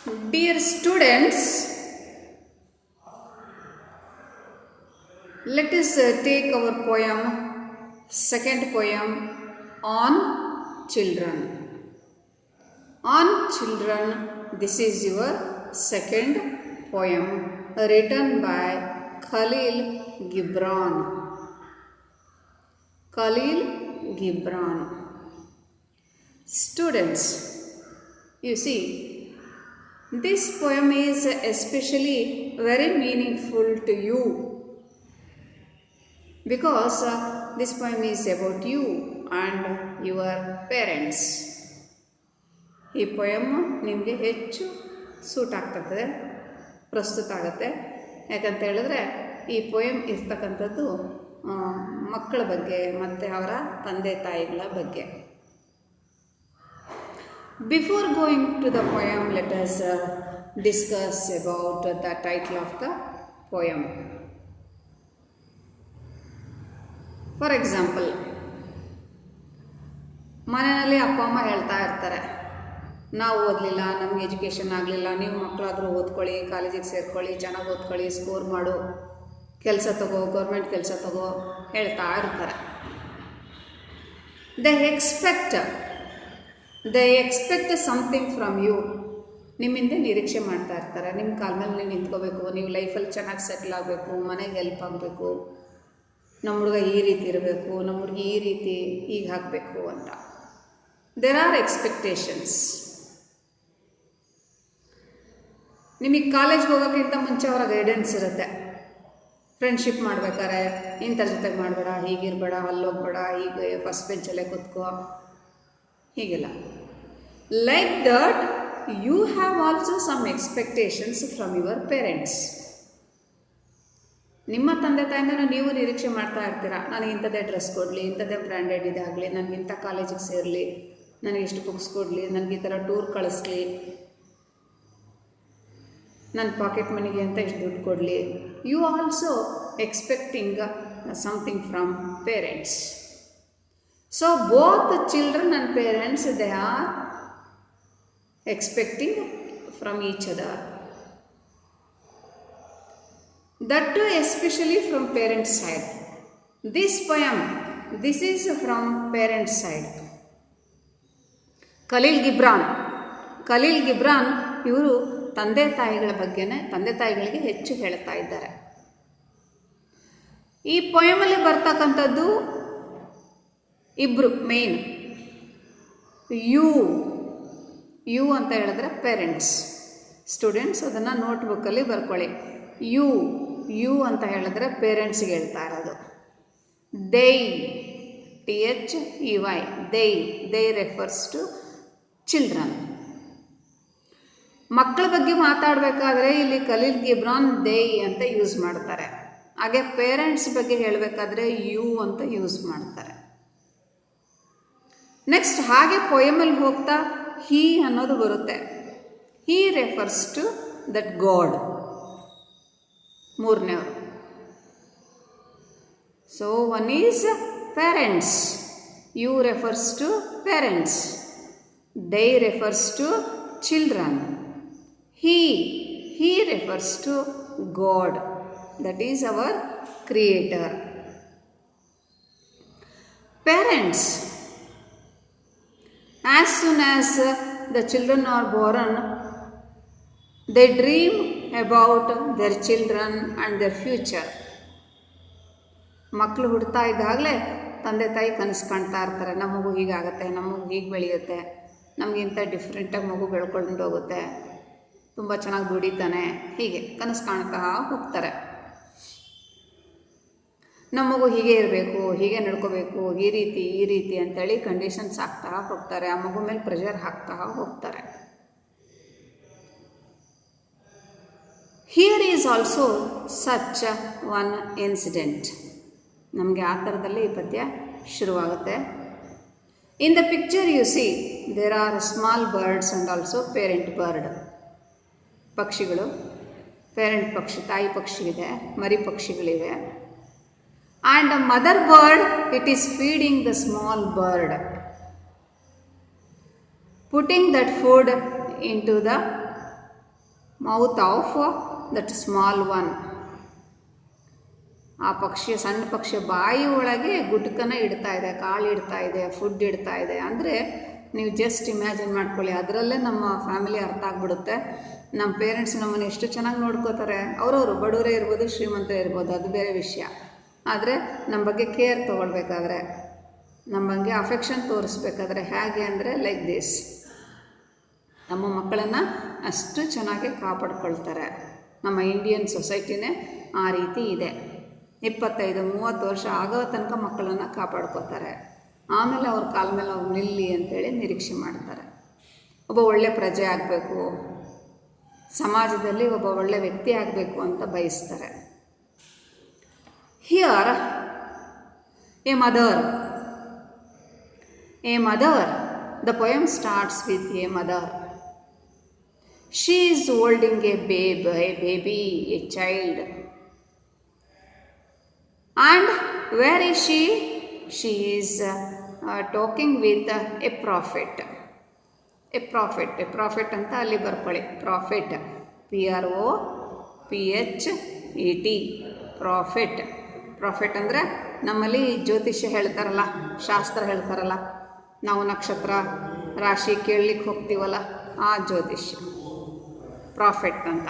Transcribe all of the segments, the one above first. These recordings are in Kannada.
Dear students, let us take our poem, second poem on children. On children, this is your second poem written by Khalil Gibran. Khalil Gibran. Students, you see, this poem is especially very meaningful to you because this poem is about you and your parents. ಈ ಪೊಯಮ್ ನಿಮಗೆ ಹೆಚ್ಚು ಸೂಟ್ ಆಗ್ತದೆ, ಪ್ರಸ್ತುತ ಆಗುತ್ತೆ. ಯಾಕಂತ ಹೇಳಿದ್ರೆ ಈ ಪೊಯಮ್ ಇರ್ತಕ್ಕಂಥದ್ದು ಮಕ್ಕಳ ಬಗ್ಗೆ ಮತ್ತು ಅವರ ತಂದೆ ತಾಯಿಗಳ ಬಗ್ಗೆ. Before going to the poem, let us discuss about the title of the poem. For example, ಮನೆಯಲ್ಲಿ ಅಪ್ಪ ಅಮ್ಮ ಹೇಳ್ತಾ ಇರ್ತಾರೆ, ನಾವು ಓದಲಿಲ್ಲ, ನಮಗೆ ಎಜುಕೇಷನ್ ಆಗಲಿಲ್ಲ, ನೀವು ಮಕ್ಕಳಾದರೂ ಓದ್ಕೊಳ್ಳಿ, ಕಾಲೇಜಿಗೆ ಸೇರ್ಕೊಳ್ಳಿ, ಚೆನ್ನಾಗಿ ಓದ್ಕೊಳ್ಳಿ, ಸ್ಕೋರ್ ಮಾಡು, ಕೆಲಸ ತಗೋ, ಗೌರ್ಮೆಂಟ್ ಕೆಲಸ ತಗೋ ಹೇಳ್ತಾ ಇರ್ತಾರೆ. They expect something from you. ನಿಮ್ಮಿಂದ ನಿರೀಕ್ಷೆ ಮಾಡ್ತಾ ಇರ್ತಾರೆ. ನಿಮ್ಮ ಕಾಲ ಮೇಲೆ ನೀವು ನಿಂತ್ಕೋಬೇಕು, ನೀವು ಲೈಫಲ್ಲಿ ಚೆನ್ನಾಗಿ ಸೆಟ್ಲ್ ಆಗಬೇಕು, ಮನೆಗೆ ಹೆಲ್ಪ್ ಆಗಬೇಕು, ನಮ್ಮ ಹುಡುಗ ಈ ರೀತಿ ಇರಬೇಕು, ನಮ್ಮ ಹುಡುಗಿ ಈ ರೀತಿ ಈಗ ಹಾಕಬೇಕು ಅಂತ. There are expectations. ನಿಮಗೆ ಕಾಲೇಜ್ಗೆ ಹೋಗೋಕ್ಕಿಂತ ಮುಂಚೆ ಅವರ ಗೈಡೆನ್ಸ್ ಇರುತ್ತೆ. ಫ್ರೆಂಡ್ಶಿಪ್ ಮಾಡ್ಬೇಕಾರೆ ಇಂಥರ ಜೊತೆಗೆ ಮಾಡಬೇಡ, ಹೀಗಿರಬೇಡ, ಅಲ್ಲೋಗ್ಬೇಡ, ಹೀಗೆ ಫಸ್ಟ್ ಬೆಂಚಲ್ಲೇ ಕೂತ್ಕೋ, ಹೀಗೆಲ್ಲ. Like that you have also some expectations from your parents. ನಿಮ್ಮ ತಂದೆ ತಾಯಿನ ನೀವು ನಿರೀಕ್ಷೆ ಮಾಡ್ತಾ ಇರ್ತೀರ, ನನಗೆ ಇಂಥದ್ದೇ ಡ್ರೆಸ್ ಕೊಡಲಿ, ಇಂಥದ್ದೇ ಬ್ರ್ಯಾಂಡೆಡ್ ಇದಾಗಲಿ, ನನಗೆ ಇಂಥ ಕಾಲೇಜಿಗೆ ಸೇರಲಿ, ನನಗೆ ಇಷ್ಟು ಬುಕ್ಸ್ ಕೊಡಲಿ, ನನಗೆ ಈ ಥರ ಟೂರ್ ಕಳಿಸ್ಲಿ, ನನ್ನ ಪಾಕೆಟ್ ಮನಿಗೆ ಅಂತ ಇಷ್ಟು ದುಡ್ಡು ಕೊಡಲಿ. You also expecting something from parents. So both the children and parents, they are expecting from each other. That too especially from parents' side. This poem, this is from parents' side. Khalil Gibran ಇವರು ತಂದೆ ತಾಯಿಗಳ ಬಗ್ಗೆನೇ, ತಂದೆ ತಾಯಿಗಳಿಗೆ ಹೆಚ್ಚು ಹೇಳ್ತಾ ಇದ್ದಾರೆ. ಈ ಪೊಯಮಲ್ಲಿ ಬರ್ತಕ್ಕಂಥದ್ದು ಇಬ್ಬರು ಮೇನ್. ಯು ಅಂತ ಹೇಳಿದ್ರೆ ಪೇರೆಂಟ್ಸ್. ಸ್ಟೂಡೆಂಟ್ಸ್ ಅದನ್ನು ನೋಟ್ಬುಕ್ಕಲ್ಲಿ ಬರ್ಕೊಳ್ಳಿ. ಯು ಅಂತ ಹೇಳಿದ್ರೆ ಪೇರೆಂಟ್ಸ್ಗೆ ಹೇಳ್ತಾ ಇರೋದು. THEY, they refers to children. ಮಕ್ಕಳ ಬಗ್ಗೆ ಮಾತಾಡಬೇಕಾದ್ರೆ ಇಲ್ಲಿ ಖಲೀಲ್ ಗಿಬ್ರಾನ್ ದೇಯ್ ಅಂತ ಯೂಸ್ ಮಾಡ್ತಾರೆ. ಹಾಗೆ ಪೇರೆಂಟ್ಸ್ ಬಗ್ಗೆ ಹೇಳಬೇಕಾದ್ರೆ ಯು ಅಂತ ಯೂಸ್ ಮಾಡ್ತಾರೆ. ನೆಕ್ಸ್ಟ್ ಹಾಗೆ ಪೊಯಮಲ್ಲಿ ಹೋಗ್ತಾ ಹೀ ಅನ್ನೋದು ಬರುತ್ತೆ. He refers to that God, ಮೂರನೇವರು. So one is parents, you refers to parents, they refers to children, he refers to God, that is our creator. Parents, as soon as the children are born, they dream about their children and their future. ಮಕ್ಕಳು ಹುಡ್ತಾ ಇದ್ದಾಗಲೇ ತಂದೆ ತಾಯಿ ಕನಸು ಕಾಣ್ತಾ ಇರ್ತಾರೆ, ನಮ್ಮ ಮಗು ಹೀಗಾಗುತ್ತೆ, ನಮ್ಮ ಮಗು ಹೀಗೆ ಬೆಳೆಯುತ್ತೆ, ನಮಗಿಂತ ಡಿಫ್ರೆಂಟಾಗಿ ಮಗು ಬೆಳ್ಕೊಂಡು ಹೋಗುತ್ತೆ, ತುಂಬ ಚೆನ್ನಾಗಿ ದುಡಿತಾನೆ, ಹೀಗೆ ಕನಸು ಕಾಣ್ತಾ ಹೋಗ್ತಾರೆ. ನಮ್ಮ ಮಗು ಹೀಗೆ ಇರಬೇಕು, ಹೀಗೆ ನಡ್ಕೋಬೇಕು, ಈ ರೀತಿ ಅಂತೇಳಿ ಕಂಡೀಷನ್ಸ್ ಹಾಕ್ತಾ ಹೋಗ್ತಾರೆ. ಆ ಮಗು ಮೇಲೆ ಪ್ರೆಷರ್ ಹಾಕ್ತಾ ಹೋಗ್ತಾರೆ. Here is also such one incident. ನಮಗೆ ಆ ಥರದಲ್ಲಿ ಈ ಪದ್ಯ ಶುರುವಾಗುತ್ತೆ. In the picture you see there are small birds and also parent bird. ಪಕ್ಷಿಗಳು, ಪೇರೆಂಟ್ ಪಕ್ಷಿ, ತಾಯಿ ಪಕ್ಷಿ ಇದೆ, ಮರಿ ಪಕ್ಷಿಗಳಿವೆ. And mother bird, it is feeding the small bird, putting that food into the mouth of that small one. ಆ ಪಕ್ಷಿ, ಸಣ್ಣ ಪಕ್ಷಿ ಬಾಯಿ ಒಳಗೆ ಗುಟ್ಕನ ಇಡ್ತಾ ಇದೆ, ಕಾಳು ಇಡ್ತಾ ಇದೆ, ಫುಡ್ ಇಡ್ತಾ ಇದೆ. ಅಂದರೆ ನೀವು ಜಸ್ಟ್ ಇಮ್ಯಾಜಿನ್ ಮಾಡ್ಕೊಳ್ಳಿ, ಅದರಲ್ಲೇ ನಮ್ಮ ಫ್ಯಾಮಿಲಿ ಅರ್ಥ ಆಗಿಬಿಡುತ್ತೆ. ನಮ್ಮ ಪೇರೆಂಟ್ಸ್ ನಮ್ಮನ್ನು ಎಷ್ಟು ಚೆನ್ನಾಗಿ ನೋಡ್ಕೋತಾರೆ. ಅವರವರು ಬಡವರೇ ಇರ್ಬೋದು, ಶ್ರೀಮಂತರೇ ಇರ್ಬೋದು, ಅದು ಬೇರೆ ವಿಷಯ. ಆದರೆ ನಮ್ಮ ಬಗ್ಗೆ ಕೇರ್ ತೊಗೊಳ್ಬೇಕಾದ್ರೆ, ನಮ್ಮ ಬಗ್ಗೆ ಅಫೆಕ್ಷನ್ ತೋರಿಸ್ಬೇಕಾದ್ರೆ ಹೇಗೆ ಅಂದರೆ ಲೈಕ್ ದಿಸ್. ನಮ್ಮ ಮಕ್ಕಳನ್ನು ಅಷ್ಟು ಚೆನ್ನಾಗಿ ಕಾಪಾಡ್ಕೊಳ್ತಾರೆ. ನಮ್ಮ ಇಂಡಿಯನ್ ಸೊಸೈಟಿನೇ ಆ ರೀತಿ ಇದೆ. 25-30 ವರ್ಷ ಆಗೋ ತನಕ ಮಕ್ಕಳನ್ನು ಕಾಪಾಡ್ಕೋತಾರೆ. ಆಮೇಲೆ ಅವ್ರ ಕಾಲ ಮೇಲೆ ಅವ್ರು ನಿಲ್ಲಿ ಅಂತೇಳಿ ನಿರೀಕ್ಷೆ ಮಾಡ್ತಾರೆ. ಒಬ್ಬ ಒಳ್ಳೆ ಪ್ರಜೆ ಆಗಬೇಕು, ಸಮಾಜದಲ್ಲಿ ಒಬ್ಬ ಒಳ್ಳೆ ವ್ಯಕ್ತಿ ಆಗಬೇಕು ಅಂತ ಬಯಸ್ತಾರೆ. Here A mother, the poem starts with A mother. She is holding a baby, a child. And where is she? She is talking with a prophet. A prophet ಅಂತ ಅಲ್ಲಿ ಬರ್ಕೊಳ್ಳಿ. Prophet, Prophet, ಪ್ರಾಫೆಟ್ ಅಂದರೆ ನಮ್ಮಲ್ಲಿ ಜ್ಯೋತಿಷ್ಯ ಹೇಳ್ತಾರಲ್ಲ, ಶಾಸ್ತ್ರ ಹೇಳ್ತಾರಲ್ಲ, ನಾವು ನಕ್ಷತ್ರ ರಾಶಿ ಕೇಳಲಿಕ್ಕೆ ಹೋಗ್ತೀವಲ್ಲ, ಆ ಜ್ಯೋತಿಷ್ಯ ಪ್ರಾಫೆಟ್ ಅಂತ.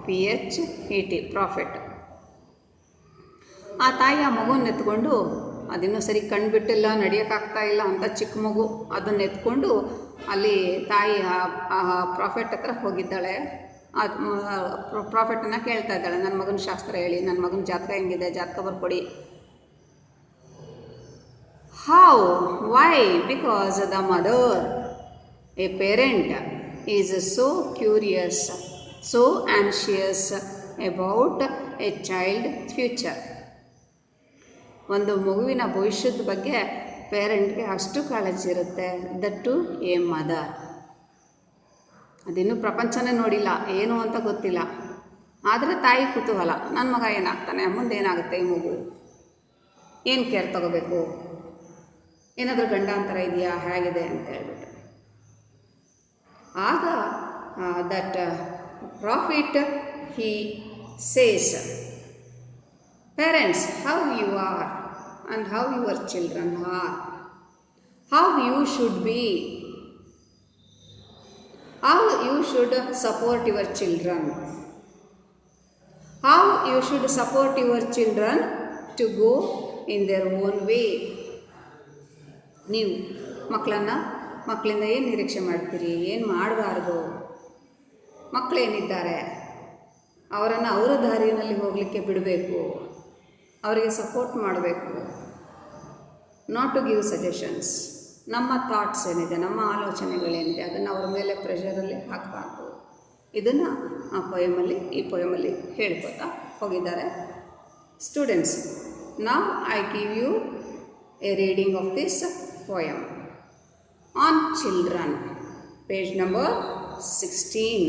Prophet, prophet. ಆ ತಾಯಿ ಆ ಮಗುವನ್ನು ಎತ್ಕೊಂಡು, ಅದಿನ್ನೂ ಸರಿ ಕಣ್ಬಿಟ್ಟಿಲ್ಲ, ನಡೆಯೋಕ್ಕಾಗ್ತಾ ಇಲ್ಲ ಅಂತ ಚಿಕ್ಕ ಮಗು, ಅದನ್ನು ಎತ್ಕೊಂಡು ಅಲ್ಲಿ ತಾಯಿ ಆ ಪ್ರಾಫೆಟ್ ಹತ್ರ ಹೋಗಿದ್ದಾಳೆ. ಪ್ರಾಫೆಟನ್ನು ಕೇಳ್ತಾ ಇದ್ದಾಳೆ, ನನ್ನ ಮಗನ ಶಾಸ್ತ್ರ ಹೇಳಿ, ನನ್ನ ಮಗನ ಜಾತಕ ಹೆಂಗಿದೆ, ಜಾತಕ ಬರ್ಕೊಡಿ. How, why? Because the mother, a parent, is so curious, so anxious about a child future. ಒಂದು ಮಗುವಿನ ಭವಿಷ್ಯದ ಬಗ್ಗೆ ಪೇರೆಂಟ್ಗೆ ಅಷ್ಟು ಕಾಳಜಿ ಇರುತ್ತೆ. That to a mother. ಅದಿನ್ನೂ ಪ್ರಪಂಚನೇ ನೋಡಿಲ್ಲ, ಏನು ಅಂತ ಗೊತ್ತಿಲ್ಲ. ಆದರೆ ತಾಯಿ ಕುತೂಹಲ, ನನ್ನ ಮಗ ಏನಾಗ್ತಾನೆ, ಮುಂದೆ ಏನಾಗುತ್ತೆ, ಈ ಮಗು ಏನು ಕೇರ್ ತಗೋಬೇಕು, ಏನಾದರೂ ಗಂಡಾಂತರ ಇದೆಯಾ, ಹೇಗಿದೆ ಅಂತ ಹೇಳ್ಬಿಟ್ಟು. ಆಗ that profit he says, parents, how you are and how your children are, how you should be, how you should support your children, how you should support your children to go in their own way. ನೀವು ಮಕ್ಕಳಿಂದ ಏನು ನಿರೀಕ್ಷೆ ಮಾಡ್ತೀರಿ, ಏನು ಮಾಡಬಾರ್ದು, ಮಕ್ಕಳೇನಿದ್ದಾರೆ ಅವರನ್ನು ಅವರ ದಾರಿಯಲ್ಲಿ ಹೋಗಲಿಕ್ಕೆ ಬಿಡಬೇಕು, ಅವರಿಗೆ ಸಪೋರ್ಟ್ ಮಾಡಬೇಕು. Not to give suggestions. ನಮ್ಮ ಥಾಟ್ಸ್ ಏನಿದೆ, ನಮ್ಮ ಆಲೋಚನೆಗಳೇನಿದೆ, ಅದನ್ನು ಅವ್ರ ಮೇಲೆ ಪ್ರೆಷರಲ್ಲಿ ಹಾಕಬಾರ್ದು. ಇದನ್ನು ಈ ಪೊಯಮಲ್ಲಿ ಹೇಳ್ಕೊತಾ ಹೋಗಿದ್ದಾರೆ. Students, now I give you a reading of this poem on children, page number 16.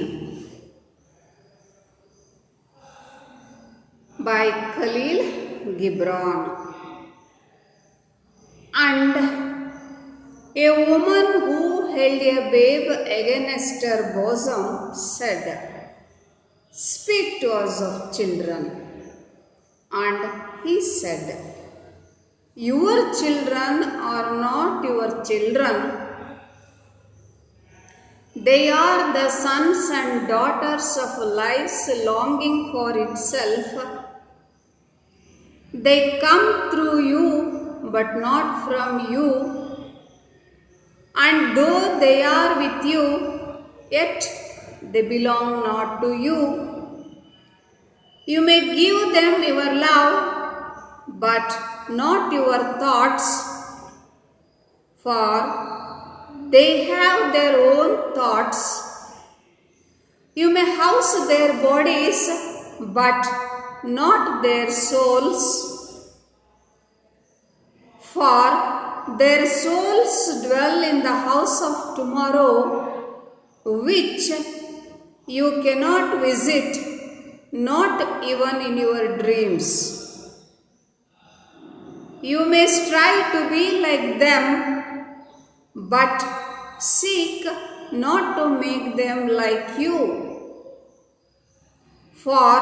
by Khalil Gibran. And a woman who held a babe against her bosom said, "Speak to us of children." And he said, "Your children are not your children. They are the sons and daughters of life's longing for itself. They come through you, but not from you. And though they are with you, yet they belong not to you. You may give them your love, but not your thoughts, for they have their own thoughts. You may house their bodies, but not their souls, for their souls dwell in the house of tomorrow, which you cannot visit, not even in your dreams. You may strive to be like them, but seek not to make them like you. For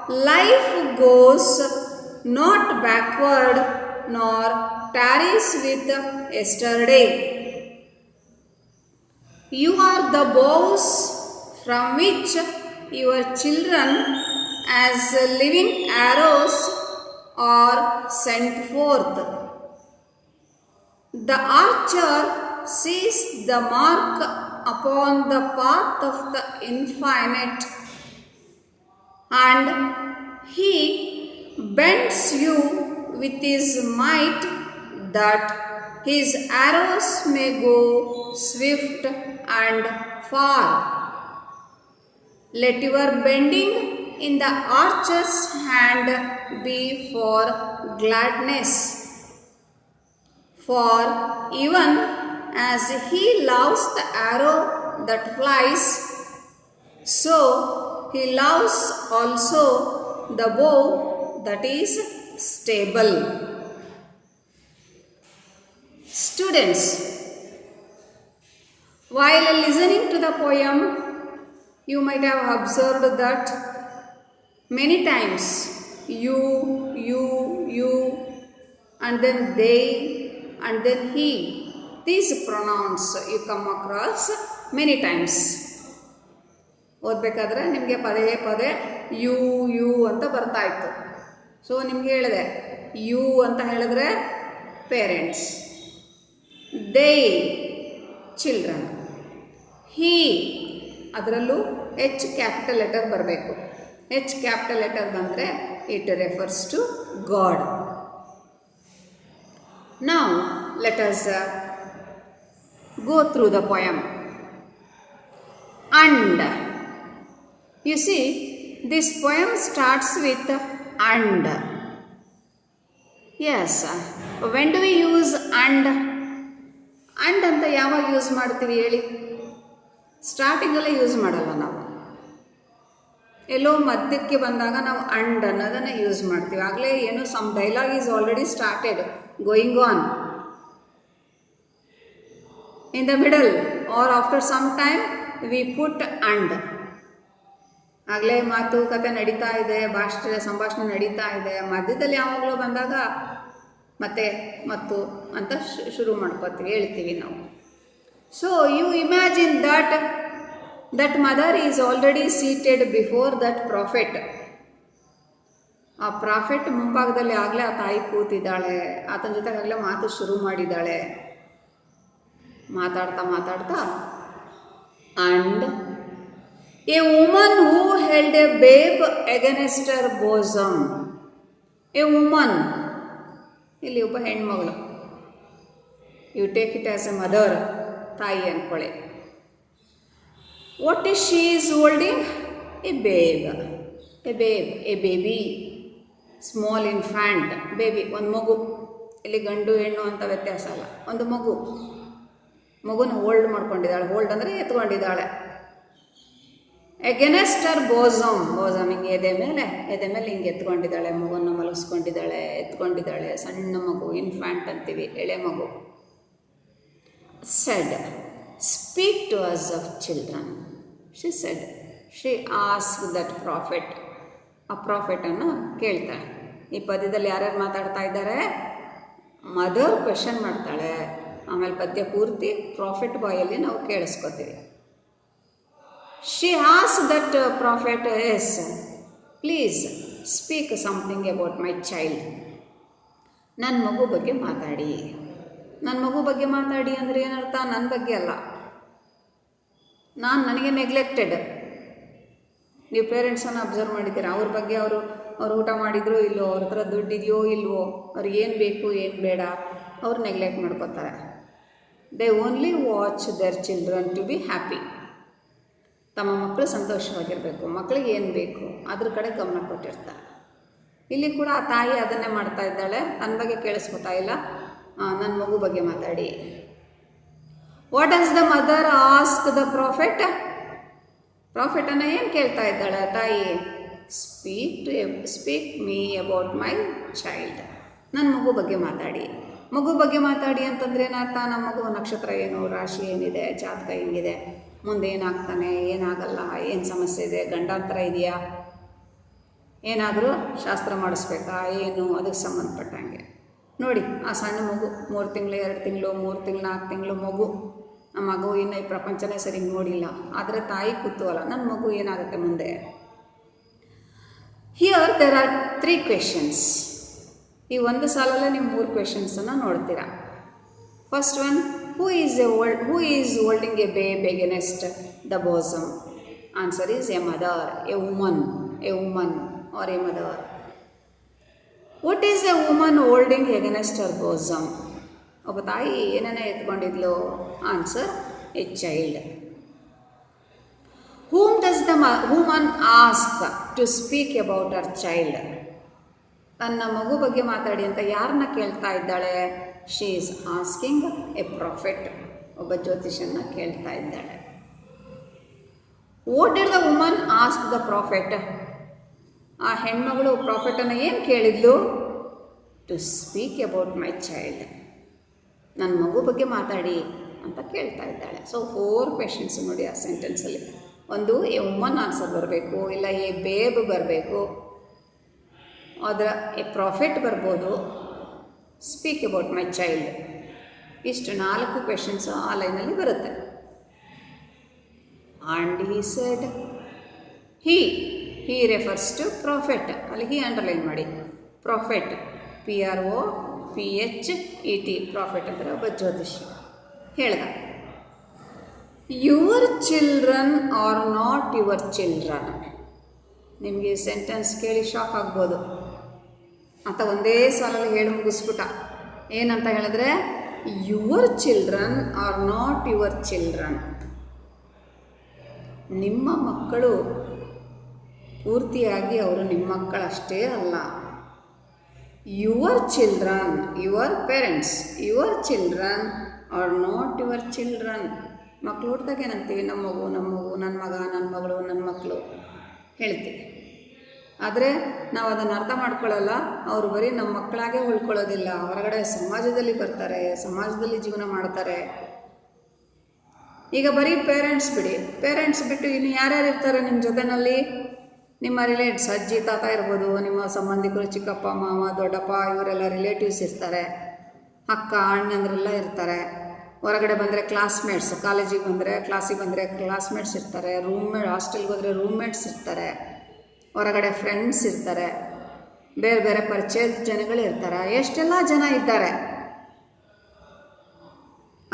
life goes not backward nor tarries with yesterday. You are the bows from which your children as living arrows are sent forth. The archer sees the mark upon the path of the infinite, and he bends you with his might that his arrows may go swift and far. Let your bending in the archer's hand be for gladness. For even as he loves the arrow that flies, so he loves also the bow that is stable. Students, while listening to the poem, you might have observed that many times you, and then they, and then he. These pronouns you come across many times. ಓದಬೇಕಾದ್ರೆ ನಿಮಗೆ ಪದೇ ಪದೇ ಯು ಅಂತ ಬರ್ತಾ ಇತ್ತು. ಸೊ ನಿಮಗೆ ಹೇಳಿದೆ, ಯು ಅಂತ ಹೇಳಿದ್ರೆ ಪೇರೆಂಟ್ಸ್, ದೇ ಚಿಲ್ಡ್ರನ್, ಹೀ ಅದರಲ್ಲೂ ಎಚ್ ಕ್ಯಾಪಿಟಲ್ ಲೆಟರ್ ಬರಬೇಕು. ಎಚ್ ಕ್ಯಾಪಿಟಲ್ ಲೆಟರ್ ಬಂದರೆ it refers to God. Now let us go through the poem. And you see, this poem starts with and. Yes, when do we use and? And ಅಂತ ಯಾವಾಗ ಯೂಸ್ ಮಾಡ್ತೀವಿ ಹೇಳಿ? ಸ್ಟಾರ್ಟಿಂಗಲ್ಲೇ ಯೂಸ್ ಮಾಡಲ್ಲ ನಾವು. ಎಲ್ಲೋ ಮಧ್ಯಕ್ಕೆ ಬಂದಾಗ ನಾವು ಅಂಡ್ ಅನ್ನೋದನ್ನು ಯೂಸ್ ಮಾಡ್ತೀವಿ. ಆಗಲೇ ಏನು some dialogue is already started going on. In the middle or after some time we put and. ಆಗಲೇ ಮಾತುಕತೆ ನಡೀತಾ ಇದೆ, ಸಂಭಾಷಣೆ ನಡೀತಾ ಇದೆ, ಮಧ್ಯದಲ್ಲಿ ಯಾವಾಗಲೂ ಬಂದಾಗ ಮತ್ತೆ ಮತ್ತು ಅಂತ ಶುರು ಮಾಡ್ಕೋತೀವಿ, ಹೇಳ್ತೀವಿ ನಾವು. So you imagine that mother is already seated before that prophet. ಆ ಪ್ರಾಫೆಟ್ ಮುಂಭಾಗದಲ್ಲಿ ಆಗಲೇ ಆ ತಾಯಿ ಕೂತಿದ್ದಾಳೆ, ಆತನ ಜೊತೆಗಾಗಲೇ ಮಾತು ಶುರು ಮಾಡಿದ್ದಾಳೆ. ಮಾತಾಡ್ತಾ and a woman who held a babe against her bosom. A woman, ಇಲ್ಲಿ ಒಬ್ಬ ಹೆಣ್ಮಗಳು, you take it as a mother, ತಾಯಿ ಅಂದ್ಕೊಳ್ಳಿ. What is she is holding? A babe, a baby, small infant, baby, ಒಂದು ಮಗು. ಇಲ್ಲಿ ಗಂಡು ಹೆಣ್ಣು ಅಂತ ವ್ಯತ್ಯಾಸ ಅಲ್ಲ, ಒಂದು ಮಗುನ ಹೋಲ್ಡ್ ಮಾಡ್ಕೊಂಡಿದ್ದಾಳೆ. ಹೋಲ್ಡ್ ಅಂದರೆ ಎತ್ಕೊಂಡಿದ್ದಾಳೆ. ಎಗೇನೆಸ್ಟ್ ಹರ್ ಬೋಸಮ್, ಹಿಂಗೆ ಎದೆ ಮೇಲೆ ಹಿಂಗೆ ಎತ್ಕೊಂಡಿದ್ದಾಳೆ, ಮಗುನ ಮಲಗಿಸ್ಕೊಂಡಿದ್ದಾಳೆ, ಎತ್ಕೊಂಡಿದ್ದಾಳೆ. ಸಣ್ಣ ಮಗು, ಇನ್ಫ್ಯಾಂಟ್ ಅಂತೀವಿ, ಎಳೆ ಮಗು. Said, speak to us of children. She said, she ask that prophet. ಆ ಪ್ರಾಫೆಟನ್ನು ಕೇಳ್ತಾಳೆ. ಈ ಪದ್ಯದಲ್ಲಿ ಯಾರ್ಯಾರು ಮಾತಾಡ್ತಾ ಇದ್ದಾರೆ? ಮದರ್ ಕ್ವೆಶನ್ ಮಾಡ್ತಾಳೆ, ಆಮೇಲೆ ಪದ್ಯ ಪೂರ್ತಿ ಪ್ರಾಫೆಟ್ ಬಾಯಲ್ಲಿ ನಾವು ಕೇಳಿಸ್ಕೊತೀವಿ. She ask that prophet, yes please speak something about my child. ನನ್ನ ಮಗು ಬಗ್ಗೆ ಮಾತಾಡಿ. ನನ್ನ ಮಗು ಬಗ್ಗೆ ಮಾತಾಡಿ ಅಂದರೆ ಏನರ್ಥ? ನನ್ನ ಬಗ್ಗೆ ಅಲ್ಲ, ನನಗೆ ನೆಗ್ಲೆಕ್ಟೆಡ್. ನೀವು ಪೇರೆಂಟ್ಸನ್ನು ಅಬ್ಸರ್ವ್ ಮಾಡಿದ್ದೀರಾ? ಅವ್ರ ಬಗ್ಗೆ ಅವರು ಊಟ ಮಾಡಿದ್ರೋ ಇಲ್ವೋ, ಅವ್ರ ಹತ್ರ ದುಡ್ಡಿದೆಯೋ ಇಲ್ವೋ, ಅವ್ರಿಗೆ ಏನು ಬೇಕು ಏನು ಬೇಡ ಅವ್ರು ನೆಗ್ಲೆಕ್ಟ್ ಮಾಡ್ಕೋತಾರೆ. They only watch their children to be happy. ತಮ್ಮ ಮಕ್ಕಳು ಸಂತೋಷವಾಗಿರಬೇಕು, ಮಕ್ಕಳಿಗೆ ಏನು ಬೇಕು ಅದ್ರ ಕಡೆ ಗಮನ ಕೊಟ್ಟಿರ್ತಾರೆ. ಇಲ್ಲಿ ಕೂಡ ಆ ತಾಯಿ ಅದನ್ನೇ ಮಾಡ್ತಾ ಇದ್ದಾಳೆ, ತನ್ನ ಬಗ್ಗೆ ಕೇಳಿಸ್ಕೊತಾ ಇಲ್ಲ, ನನ್ನ ಮಗು ಬಗ್ಗೆ ಮಾತಾಡಿ. What does the mother ask the prophet? ಪ್ರಾಫೆಟನ್ನು ಏನು ಕೇಳ್ತಾ ಇದ್ದಾಳೆ ತಾಯಿ? Speak me about my child. ನನ್ನ ಮಗು ಬಗ್ಗೆ ಮಾತಾಡಿ. ಮಗು ಬಗ್ಗೆ ಮಾತಾಡಿ ಅಂತಂದರೆ ಏನರ್ಥ? ನಮ್ಮ ಮಗು ನಕ್ಷತ್ರ ಏನು, ರಾಶಿ ಏನಿದೆ, ಜಾತಕ ಹೆಂಗಿದೆ, ಮುಂದೆ ಏನಾಗ್ತಾನೆ, ಏನಾಗಲ್ಲ, ಏನು ಸಮಸ್ಯೆ ಇದೆ, ಗಂಡಾಂತರ ಇದೆಯಾ, ಏನಾದರೂ ಶಾಸ್ತ್ರ ಮಾಡಿಸ್ಬೇಕಾ, ಏನು ಅದಕ್ಕೆ ಸಂಬಂಧಪಟ್ಟಂಗೆ ನೋಡಿ. ಆ ಸಣ್ಣ ಮಗು 3 ತಿಂಗಳು 2 ತಿಂಗಳು 3 ತಿಂಗಳು 4 ತಿಂಗಳು ಮಗು, ನಮ್ಮ ಮಗು ಇನ್ನು ಈ ಪ್ರಪಂಚನೇ ಸರಿ ನೋಡಿಲ್ಲ, ಆದರೆ ತಾಯಿ ಕೂತುವಲ್ಲ ನನ್ನ ಮಗು ಏನಾಗುತ್ತೆ ಮುಂದೆ. Here there are 3 questions. ಈ ಒಂದು ಸಾಲಲ್ಲೇ ನೀವು 3 ಕ್ವೆಶನ್ಸನ್ನು ನೋಡ್ತೀರಾ. First one, who is holding a babe against the bosom? Answer is a mother, a woman or a mother. What is a woman holding against her bosom? ಒಬ್ಬ ತಾಯಿ ಏನನ್ನ ಎತ್ಕೊಂಡಿದ್ಲು? Answer, a child. Whom does the woman ask to speak about her child? ತನ್ನ ಮಗು ಬಗ್ಗೆ ಮಾತಾಡಿ ಅಂತ ಯಾರನ್ನ ಕೇಳ್ತಾ ಇದ್ದಾಳೆ? She is asking a prophet, ಒಬ್ಬ ಜ್ಯೋತಿಷನ್ನ ಕೇಳ್ತಾ ಇದ್ದಾಳೆ. What did the woman ask the prophet? ಆ ಹೆಣ್ಮಗಳು ಪ್ರಾಫೆಟನ್ನು ಏನು ಕೇಳಿದ್ಲು? To speak about my child, ನನ್ನ ಮಗು ಬಗ್ಗೆ ಮಾತಾಡಿ ಅಂತ ಕೇಳ್ತಾ ಇದ್ದಾಳೆ. ಸೊ 4 ಕ್ವೆಶನ್ಸ್ ನೋಡಿ ಆ ಸೆಂಟೆನ್ಸಲ್ಲಿ. ಒಂದು, ಎ ವುಮನ್ ಆನ್ಸರ್ ಬರಬೇಕು, ಇಲ್ಲ ಎ ಬೇಬ್ ಬರಬೇಕು, ಅದರ ಎ ಪ್ರಾಫೆಟ್ ಬರ್ಬೋದು, ಸ್ಪೀಕ್ ಅಬೌಟ್ ಮೈ ಚೈಲ್ಡ್. ಇಷ್ಟು 4 ಕ್ವೆಶನ್ಸು ಆ ಲೈನಲ್ಲಿ ಬರುತ್ತೆ. And he said, he refers to prophet. ಅಲ್ಲಿ ಹಿ ಅಂಡರ್ಲೈನ್ ಮಾಡಿ. ಪ್ರಾಫೆಟ್, PROPHET, ಪ್ರಾಫೆಟ್ ಅಂದರೆ ಒಬ್ಬ ಜ್ಯೋತಿಷಿ ಹೇಳ್ದ. Your children are not your children. ನಿಮಗೆ ಸೆಂಟೆನ್ಸ್ ಕೇಳಿ ಶಾಕ್ ಆಗ್ಬೋದು. ಅಂತ ಒಂದೇ ಸಾಲಲ್ಲಿ ಹೇಳಿ ಮುಗಿಸ್ಬಿಟ್ಟ. ಏನಂತ ಹೇಳಿದ್ರೆ, your children are not your children. ನಿಮ್ಮ ಮಕ್ಕಳು ಪೂರ್ತಿಯಾಗಿ ಅವರು ನಿಮ್ಮ ಮಕ್ಕಳಷ್ಟೇ ಅಲ್ಲ. Your children, your parents, your children are not your children. ಮಕ್ಕಳು ಹುಟ್ಟಿದಾಗ ಏನಂತೀವಿ? ನಮ್ಮ ಮಗು, ನನ್ನ ಮಗ, ನನ್ನ ಮಗಳು, ನನ್ನ ಮಕ್ಕಳು ಹೇಳ್ತೀವಿ. ಆದರೆ ನಾವು ಅದನ್ನು ಅರ್ಥ ಮಾಡ್ಕೊಳ್ಳಲ್ಲ. ಅವರು ಬರೀ ನಮ್ಮ ಮಕ್ಕಳಾಗೆ ಉಳ್ಕೊಳ್ಳೋದಿಲ್ಲ, ಹೊರಗಡೆ ಸಮಾಜದಲ್ಲಿ ಬರ್ತಾರೆ, ಸಮಾಜದಲ್ಲಿ ಜೀವನ ಮಾಡ್ತಾರೆ. ಈಗ ಬರೀ ಪೇರೆಂಟ್ಸ್ ಬಿಡಿ, ಪೇರೆಂಟ್ಸ್ ಬಿಟ್ಟು ಇನ್ನು ಯಾರ್ಯಾರು ಇರ್ತಾರೆ ನಿಮ್ಮ ಜೊತೆಯಲ್ಲಿ? ನಿಮ್ಮ ರಿಲೇಟ್ಸ್, ಅಜ್ಜಿ ತಾತ ಇರ್ಬೋದು, ನಿಮ್ಮ ಸಂಬಂಧಿಕರು, ಚಿಕ್ಕಪ್ಪ ಮಾವ ದೊಡ್ಡಪ್ಪ, ಇವರೆಲ್ಲ ರಿಲೇಟಿವ್ಸ್ ಇರ್ತಾರೆ, ಅಕ್ಕ ಅಣ್ಣಂದ್ರೆಲ್ಲ ಇರ್ತಾರೆ. ಹೊರಗಡೆ ಬಂದರೆ ಕ್ಲಾಸ್ಮೇಟ್ಸ್, ಕಾಲೇಜಿಗೆ ಬಂದರೆ ಕ್ಲಾಸ್ಮೇಟ್ಸ್ ಇರ್ತಾರೆ, ಹಾಸ್ಟೆಲ್ಗೆ ಹೋದರೆ ರೂಮ್ಮೇಟ್ಸ್ ಇರ್ತಾರೆ, ಹೊರಗಡೆ ಫ್ರೆಂಡ್ಸ್ ಇರ್ತಾರೆ, ಬೇರೆ ಬೇರೆ ಪರಿಚಯದ ಜನಗಳು ಇರ್ತಾರೆ. ಎಷ್ಟೆಲ್ಲ ಜನ ಇದ್ದಾರೆ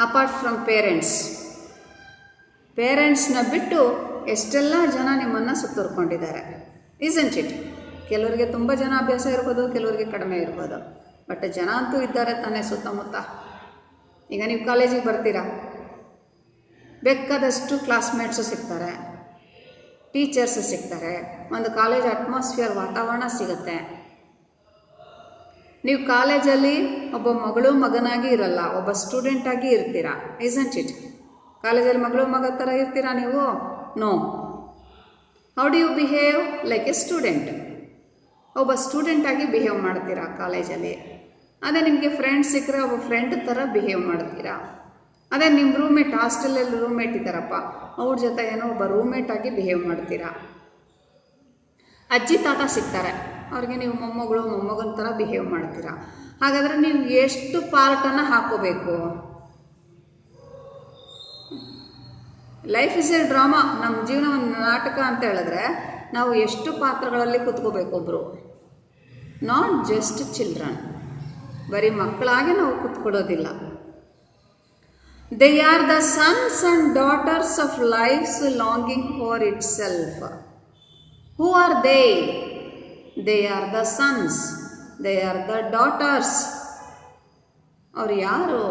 ಅಪಾರ್ಟ್ ಫ್ರಮ್ ಪೇರೆಂಟ್ಸ್ನ ಬಿಟ್ಟು ಎಷ್ಟೆಲ್ಲ ಜನ ನಿಮ್ಮನ್ನು ಸುತ್ತುರ್ಕೊಂಡಿದ್ದಾರೆ. Isn't it? ಕೆಲವರಿಗೆ ತುಂಬ ಜನ ಅಭ್ಯಾಸ ಇರ್ಬೋದು, ಕೆಲವರಿಗೆ ಕಡಿಮೆ ಇರ್ಬೋದು, ಬಟ್ ಜನ ಅಂತೂ ಇದ್ದಾರೆ ತಾನೇ ಸುತ್ತಮುತ್ತ. ಈಗ ನೀವು ಕಾಲೇಜಿಗೆ ಬರ್ತೀರಾ, ಬೇಕಾದಷ್ಟು ಕ್ಲಾಸ್ಮೇಟ್ಸು ಸಿಗ್ತಾರೆ, ಟೀಚರ್ಸು ಸಿಗ್ತಾರೆ, ಒಂದು ಕಾಲೇಜ್ ಅಟ್ಮಾಸ್ಫಿಯರ್ ವಾತಾವರಣ ಸಿಗುತ್ತೆ. ನೀವು ಕಾಲೇಜಲ್ಲಿ ಒಬ್ಬ ಮಗಳು ಮಗನಾಗಿ ಇರಲ್ಲ, ಒಬ್ಬ ಸ್ಟೂಡೆಂಟಾಗಿ ಇರ್ತೀರಾ. Isn't it? ಕಾಲೇಜಲ್ಲಿ ಮಗಳು ಮಗ ಥರ ಇರ್ತೀರಾ ನೀವು? No. How do you behave? Like a student. ಒಬ್ಬ ಸ್ಟೂಡೆಂಟಾಗಿ ಬಿಹೇವ್ ಮಾಡ್ತೀರಾ ಕಾಲೇಜಲ್ಲಿ. ಅದೇ ನಿಮಗೆ ಫ್ರೆಂಡ್ಸ್ ಸಿಕ್ಕರೆ ಒಬ್ಬ ಫ್ರೆಂಡ್ ಥರ ಬಿಹೇವ್ ಮಾಡ್ತೀರಾ. ಅದೇ ನಿಮ್ಮ ರೂಮ್ಮೇಟ್, ಹಾಸ್ಟೆಲಲ್ಲಿ ರೂಮ್ಮೇಟ್ ಇದ್ದಾರಪ್ಪ, ಅವ್ರ ಜೊತೆ ಏನೋ ಒಬ್ಬ ರೂಮ್ಮೇಟಾಗಿ ಬಿಹೇವ್ ಮಾಡ್ತೀರಾ. ಅಜ್ಜಿ ತಾತ ಸಿಗ್ತಾರೆ, ಅವ್ರಿಗೆ ನೀವು ಮೊಮ್ಮಗನ ಥರ ಬಿಹೇವ್ ಮಾಡ್ತೀರಾ. ಹಾಗಾದರೆ ನೀವು ಎಷ್ಟು ಪಾರ್ಟನ್ನು ಹಾಕೋಬೇಕು? Life is A drama. ನಮ್ಮ ಜೀವನ ಒಂದು ನಾಟಕ ಅಂತ ಹೇಳಿದ್ರೆ ನಾವು ಎಷ್ಟು ಪಾತ್ರಗಳಲ್ಲಿ ಕೂತ್ಕೋಬೇಕು ಒಬ್ಬರು. ನಾಟ್ ಜಸ್ಟ್ ಚಿಲ್ಡ್ರನ್, ಬರೀ ಮಕ್ಕಳಾಗೆ ನಾವು ಕೂತ್ಕೊಳ್ಳೋದಿಲ್ಲ. They are the sons and daughters of life's longing for itself. Who are they? They are the sons, they are the daughters. ಅವ್ರು ಯಾರು?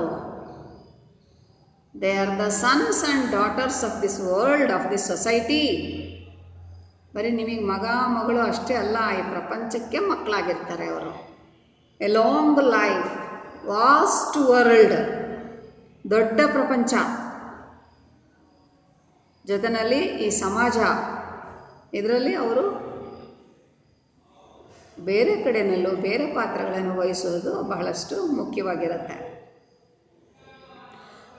They are the sons and daughters of this world, of this society. ಬರೀ ನಿಮಗೆ ಮಗ ಮಗಳು ಅಷ್ಟೇ ಅಲ್ಲ, ಈ ಪ್ರಪಂಚಕ್ಕೆ ಮಕ್ಕಳಾಗಿರ್ತಾರೆ ಅವರು. A long life, vast world, ದೊಡ್ಡ ಪ್ರಪಂಚ, ಜೊತೆಯಲ್ಲಿ ಈ ಸಮಾಜ, ಇದರಲ್ಲಿ ಅವರು ಬೇರೆ ಕಡೆಯಲ್ಲೂ ಬೇರೆ ಪಾತ್ರಗಳನ್ನು ವಹಿಸೋದು ಬಹಳಷ್ಟು ಮುಖ್ಯವಾಗಿರುತ್ತೆ.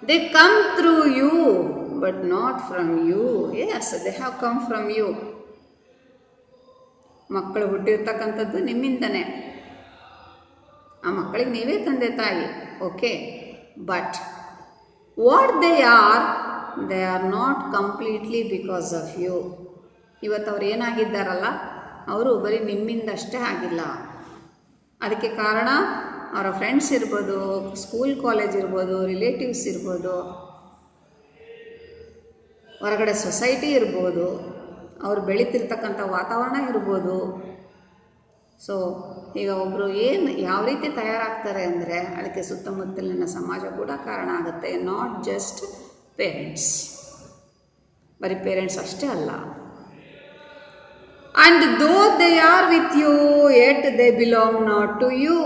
They come through you but not from you. Yes, they have come from you. ಮಕ್ಕಳು ಹುಟ್ಟಿರ್ತಕ್ಕಂಥದ್ದು ನಿಮ್ಮಿಂದನೇ. ಆ ಮಕ್ಕಳಿಗೆ ನೀವೇ ತಂದೆ ತಾಯಿ, okay. But what they are not completely because of you. ಇವತ್ತು ಅವ್ರು ಏನಾಗಿದ್ದಾರಲ್ಲ, ಅವರು ಬರೀ ನಿಮ್ಮಿಂದಷ್ಟೇ ಆಗಿಲ್ಲ. ಅದಕ್ಕೆ ಕಾರಣ ಅವರ ಫ್ರೆಂಡ್ಸ್ ಇರ್ಬೋದು, ಸ್ಕೂಲ್ ಕಾಲೇಜ್ ಇರ್ಬೋದು, ರಿಲೇಟಿವ್ಸ್ ಇರ್ಬೋದು, ಹೊರಗಡೆ ಸೊಸೈಟಿ ಇರ್ಬೋದು, ಅವ್ರು ಬೆಳೀತಿರ್ತಕ್ಕಂಥ ವಾತಾವರಣ ಇರ್ಬೋದು. ಸೊ ಈಗ ಒಬ್ಬರು ಯಾವ ರೀತಿ ತಯಾರಾಗ್ತಾರೆ ಅಂದರೆ ಅದಕ್ಕೆ ಸುತ್ತಮುತ್ತಲಿನ ಸಮಾಜ ಕೂಡ ಕಾರಣ ಆಗುತ್ತೆ. ನಾಟ್ ಜಸ್ಟ್ ಪೇರೆಂಟ್ಸ್, ಬರೀ ಪೇರೆಂಟ್ಸ್ ಅಷ್ಟೇ ಅಲ್ಲ. And though they are with you, yet they belong not to you.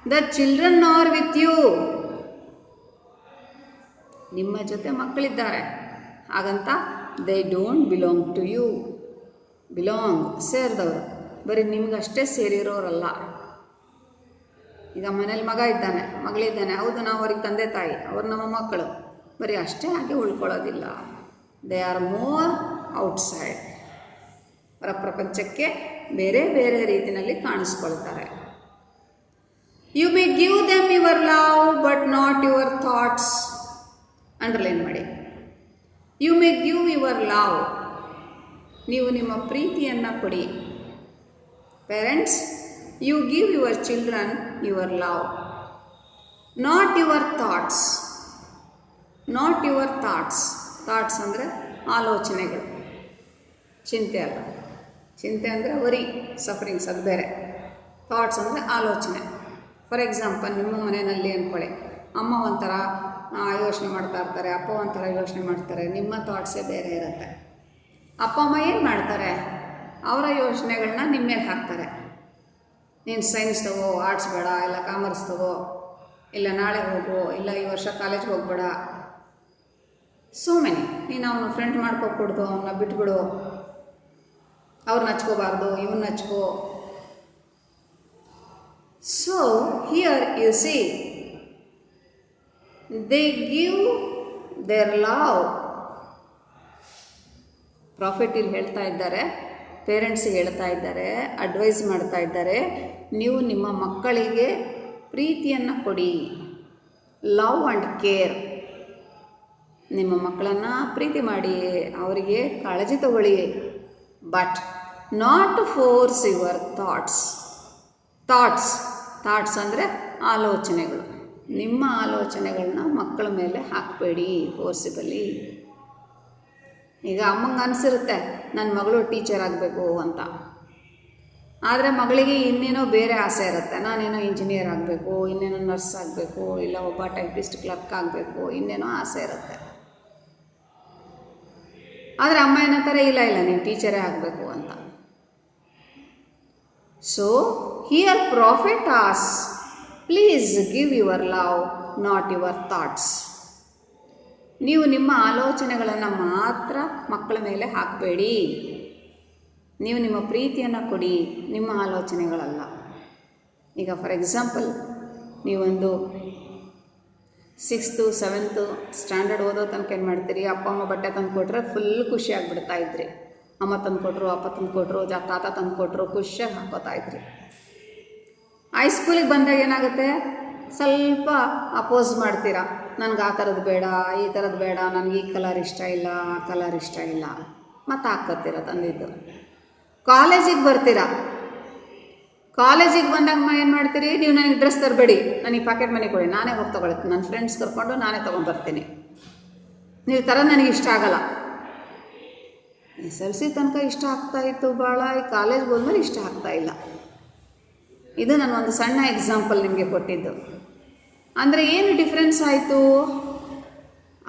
The children are with you. ನಿಮ್ಮ ಜೊತೆ ಮಕ್ಕಳಿದ್ದಾರೆ, ಹಾಗಂತ they don't belong to you. Belong, ಸೇರಿದವರು, ಬರೀ ನಿಮಗಷ್ಟೇ ಸೇರಿರೋರಲ್ಲ. ಈಗ ಮನೇಲಿ ಮಗ ಇದ್ದಾನೆ, ಮಗಳಿದ್ದಾನೆ, ಹೌದು ನಾವು ಅವ್ರಿಗೆ ತಂದೆ ತಾಯಿ, ಅವ್ರು ನಮ್ಮ ಮಕ್ಕಳು, ಬರೀ ಅಷ್ಟೇ ಹಾಗೆ ಉಳ್ಕೊಳ್ಳೋದಿಲ್ಲ. They are more outside. ಹೊರ ಪ್ರಪಂಚಕ್ಕೆ ಬೇರೆ ಬೇರೆ ರೀತಿಯಲ್ಲಿ ಕಾಣಿಸ್ಕೊಳ್ತಾರೆ. You may give them your love but not your thoughts. Underline ಮಾಡಿ. You may give your love, ನೀವು ನಿಮ್ಮ ಪ್ರೀತಿಯನ್ನು ಕೊಡಿ. Parents, you give your children your love, not your thoughts. Not your thoughts. Thoughts ಅಂದರೆ ಆಲೋಚನೆಗಳು, ಚಿಂತೆ ಅಲ್ಲ. ಚಿಂತೆ ಅಂದರೆ ವರಿ, ಸಫರಿಂಗ್ಸ್, ಅದು ಬೇರೆ. ಥಾಟ್ಸ್ ಅಂದರೆ ಆಲೋಚನೆ. ಫಾರ್ ಎಕ್ಸಾಂಪಲ್, ನಿಮ್ಮ ಮನೆಯಲ್ಲಿ ಅಂದ್ಕೊಳ್ಳಿ, ಅಮ್ಮ ಒಂಥರ ಯೋಚನೆ ಮಾಡ್ತಾ ಇರ್ತಾರೆ, ಅಪ್ಪ ಒಂಥರ ಯೋಚನೆ ಮಾಡ್ತಾರೆ, ನಿಮ್ಮ ಥಾಟ್ಸೇ ಬೇರೆ ಇರುತ್ತೆ. ಅಪ್ಪ ಅಮ್ಮ ಏನು ಮಾಡ್ತಾರೆ, ಅವರ ಯೋಚನೆಗಳನ್ನ ನಿಮ್ಮ ಮೇಲೆ ಹಾಕ್ತಾರೆ. ನೀನು ಸೈನ್ಸ್ ತಗೋ, ಆರ್ಟ್ಸ್ ಬೇಡ, ಇಲ್ಲ ಕಾಮರ್ಸ್ ತಗೋ, ಇಲ್ಲ ನಾಳೆ ಹೋಗು, ಇಲ್ಲ ಈ ವರ್ಷ ಕಾಲೇಜ್ಗೆ ಹೋಗ್ಬೇಡ, ಸೋ ಮೆನಿ. ನೀನು ಅವನು ಫ್ರೆಂಡ್ ಮಾಡ್ಕೊಕೊಡ್ದು, ಅವನ್ನ ಬಿಟ್ಬಿಡು, ಅವ್ರನ್ನ ಹಚ್ಕೋಬಾರ್ದು, ಇವನ್ನ ಹಚ್ಕೋ. So here you see, they give their love. Prophet ಇಲ್ಲಿ ಹೇಳ್ತಾ ಇದ್ದಾರೆ, ಪೇರೆಂಟ್ಸಿಗೆ ಹೇಳ್ತಾ ಇದ್ದಾರೆ, ಅಡ್ವೈಸ್ ಮಾಡ್ತಾ ಇದ್ದಾರೆ, ನೀವು ನಿಮ್ಮ ಮಕ್ಕಳಿಗೆ ಪ್ರೀತಿಯನ್ನು ಕೊಡಿ. Love and care. ನಿಮ್ಮ ಮಕ್ಕಳನ್ನು ಪ್ರೀತಿ ಮಾಡಿ, ಅವರಿಗೆ ಕಾಳಜಿ ತಗೊಳ್ಳಿ. But not force your thoughts. Thoughts ಅಂದರೆ ಆಲೋಚನೆಗಳು. ನಿಮ್ಮ ಆಲೋಚನೆಗಳನ್ನ ಮಕ್ಕಳ ಮೇಲೆ ಹಾಕಬೇಡಿ ಫೋರ್ಸಿಬಲಿ. ಈಗ ಅಮ್ಮಂಗೆ ಅನಿಸಿರುತ್ತೆ ನನ್ನ ಮಗಳು ಟೀಚರ್ ಆಗಬೇಕು ಅಂತ, ಆದರೆ ಮಗಳಿಗೆ ಇನ್ನೇನೋ ಬೇರೆ ಆಸೆ ಇರುತ್ತೆ, ನಾನೇನೋ ಇಂಜಿನಿಯರ್ ಆಗಬೇಕು, ಇನ್ನೇನೋ ನರ್ಸ್ ಆಗಬೇಕು, ಇಲ್ಲ ಒಬ್ಬ ಟೈಪಿಸ್ಟ್ ಕ್ಲರ್ಕ್ ಆಗಬೇಕು, ಇನ್ನೇನೋ ಆಸೆ ಇರುತ್ತೆ. ಆದರೆ ಅಮ್ಮ ಏನಂತಾರೆ, ಇಲ್ಲ ನೀನು ಟೀಚರೇ ಆಗಬೇಕು ಅಂತ. So here profit as, please give your love, not your thoughts. ನೀವು ನಿಮ್ಮ ಆಲೋಚನೆಗಳನ್ನು ಮಾತ್ರ ಮಕ್ಕಳ ಮೇಲೆ ಹಾಕಬೇಡಿ. ನೀವು ನಿಮ್ಮ ಪ್ರೀತಿಯನ್ನು ಕೊಡಿ, ನಿಮ್ಮ ಆಲೋಚನೆಗಳಲ್ಲ. ಈಗ ಫಾರ್ ಎಕ್ಸಾಂಪಲ್, ನೀವೊಂದು 6th 7th ಸ್ಟ್ಯಾಂಡರ್ಡ್ ಓದೋ ತನಕ ಏನು ಮಾಡ್ತೀರಿ, ಅಪ್ಪ ಅಮ್ಮ ಬಟ್ಟೆ ತಂದು ಕೊಟ್ಟರೆ ಫುಲ್ ಖುಷಿ ಆಗಿಬಿಡ್ತಾ ಇದ್ರಿ. ಅಮ್ಮ ತಂದು ಕೊಟ್ಟರು, ಅಪ್ಪ ತಂದು ಕೊಟ್ಟರು, ತಾತ ತಂದು ಕೊಟ್ಟರು, ಖುಷಿಯಾಗಿ ಹಾಕೋತಾ ಇದ್ರಿ. ಹೈಸ್ಕೂಲಿಗೆ ಬಂದಾಗ ಏನಾಗುತ್ತೆ, ಸ್ವಲ್ಪ ಅಪೋಸ್ ಮಾಡ್ತೀರಾ, ನನಗೆ ಆ ಥರದ್ದು ಬೇಡ, ಈ ಥರದ್ದು ಬೇಡ, ನನಗೆ ಈ ಕಲರ್ ಇಷ್ಟ ಇಲ್ಲ, ಆ ಕಲರ್ ಇಷ್ಟ ಇಲ್ಲ, ಮತ್ತು ಹಾಕ್ಕೋತೀರ ತಂದಿದ್ದು. ಕಾಲೇಜಿಗೆ ಬರ್ತೀರಾ, ಕಾಲೇಜಿಗೆ ಬಂದಾಗ ಏನು ಮಾಡ್ತೀರಿ, ನೀವು ನನಗೆ ಡ್ರೆಸ್ ತರಬೇಡಿ, ನನಗೆ ಪಾಕೆಟ್ ಮನಿ ಕೊಡಿ, ನಾನೇ ಹೋಗಿ ತೊಗೊಳ್ತೀನಿ, ನನ್ನ ಫ್ರೆಂಡ್ಸ್ ಕರ್ಕೊಂಡು ನಾನೇ ತೊಗೊಂಡ್ಬರ್ತೀನಿ, ನೀವು ತರೋದು ನನಗೆ ಇಷ್ಟ ಆಗಲ್ಲ. SLC ತನಕ ಇಷ್ಟ ಆಗ್ತಾಯಿತ್ತು ಭಾಳ, ಈ ಕಾಲೇಜ್ಗೆ ಹೋದ್ಮೇಲೆ ಇಷ್ಟ ಆಗ್ತಾಯಿಲ್ಲ. ಇದು ನಾನು ಒಂದು ಸಣ್ಣ ಎಕ್ಸಾಂಪಲ್ ನಿಮಗೆ ಕೊಟ್ಟಿದ್ದು. ಅಂದರೆ ಏನು ಡಿಫ್ರೆನ್ಸ್ ಆಯಿತು,